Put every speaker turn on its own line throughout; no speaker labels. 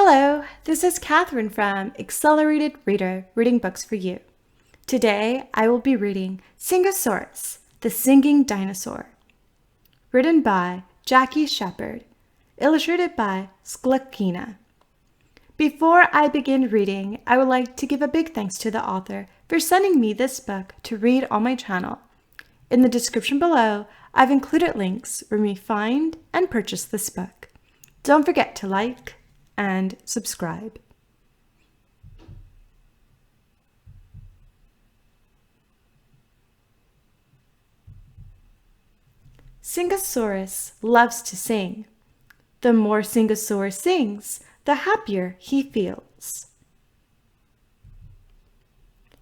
Hello, this is Catherine from Accelerated Reader, reading books for you. Today, I will be reading Sing-o-saurus, the Singing Dinosaur. Written by Jacqui Shepherd, illustrated by SKIakina. Before I begin reading, I would like to give a big thanks to the author for sending me this book to read on my channel. In the description below, I've included links where you may find and purchase this book. Don't forget to like and subscribe. Sing-o-saurus loves to sing. The more Sing-o-saurus sings, the happier he feels.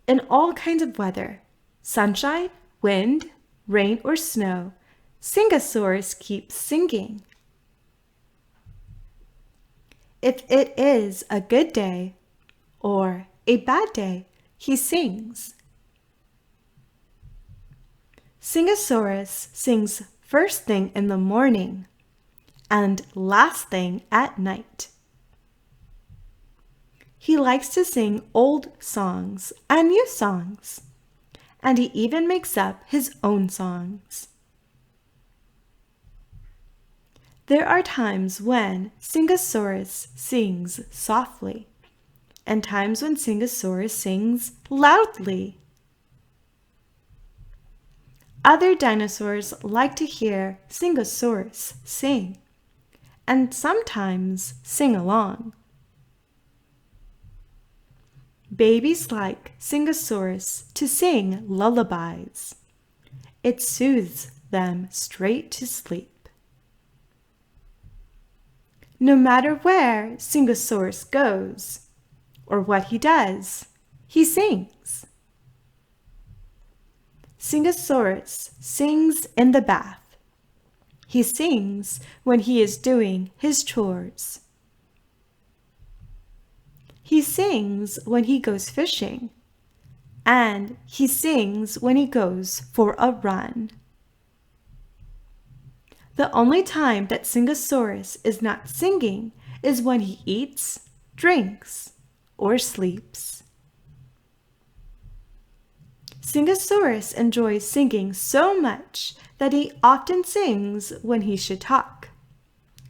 In all kinds of weather, sunshine, wind, rain, or snow, Sing-o-saurus keeps singing. If it is a good day or a bad day, he sings. Sing-o-saurus sings first thing in the morning and last thing at night. He likes to sing old songs and new songs, and he even makes up his own songs. There are times when Sing-o-saurus sings softly, and times when Sing-o-saurus sings loudly. Other dinosaurs like to hear Sing-o-saurus sing, and sometimes sing along. Babies like Sing-o-saurus to sing lullabies. It soothes them straight to sleep. No matter where Sing-o-saurus goes or what he does, he sings. Sing-o-saurus sings in the bath. He sings when he is doing his chores. He sings when he goes fishing, and he sings when he goes for a run. The only time that Sing-o-saurus is not singing is when he eats, drinks, or sleeps. Sing-o-saurus enjoys singing so much that he often sings when he should talk,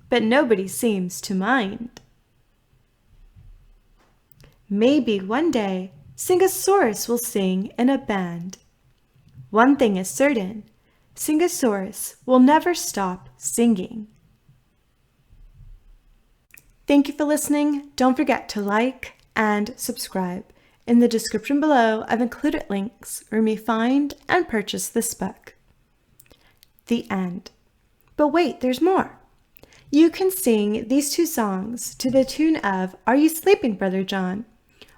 but nobody seems to mind. Maybe one day Sing-o-saurus will sing in a band. One thing is certain. Sing-o-saurus will never stop singing. Thank you for listening. Don't forget to like and subscribe. In the description below, I've included links where you may find and purchase this book. The end. But wait, there's more. You can sing these two songs to the tune of Are You Sleeping, Brother John?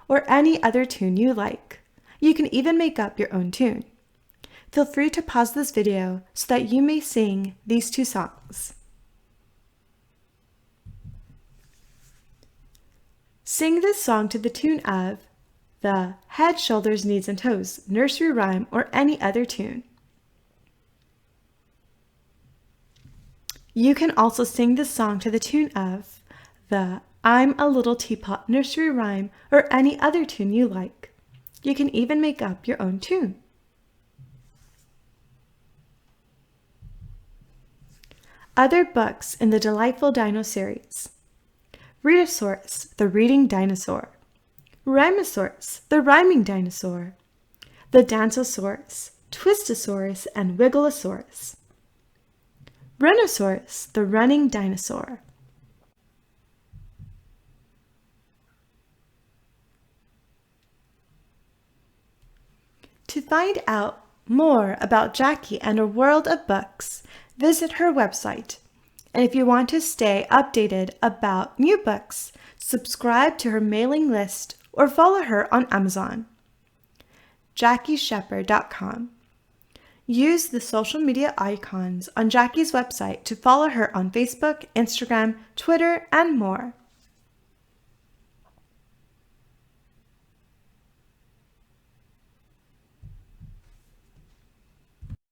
Or any other tune you like. You can even make up your own tune. Feel free to pause this video so that you may sing these two songs. Sing this song to the tune of the Head, Shoulders, Knees, and Toes nursery rhyme or any other tune. You can also sing this song to the tune of the I'm a Little Teapot nursery rhyme or any other tune you like. You can even make up your own tune. Other books in the Delightful Dino series: Readosaurus, the Reading Dinosaur; Rhymosaurus, the Rhyming Dinosaur; the Danceosaurus, Twistosaurus, and Wiggleosaurus; Rhinosaurus, the Running Dinosaur. To find out more about Jacqui and her world of books, visit her website. And if you want to stay updated about new books, subscribe to her mailing list or follow her on Amazon. JacquiShepherd.com. Use the social media icons on Jacqui's website to follow her on Facebook, Instagram, Twitter, and more.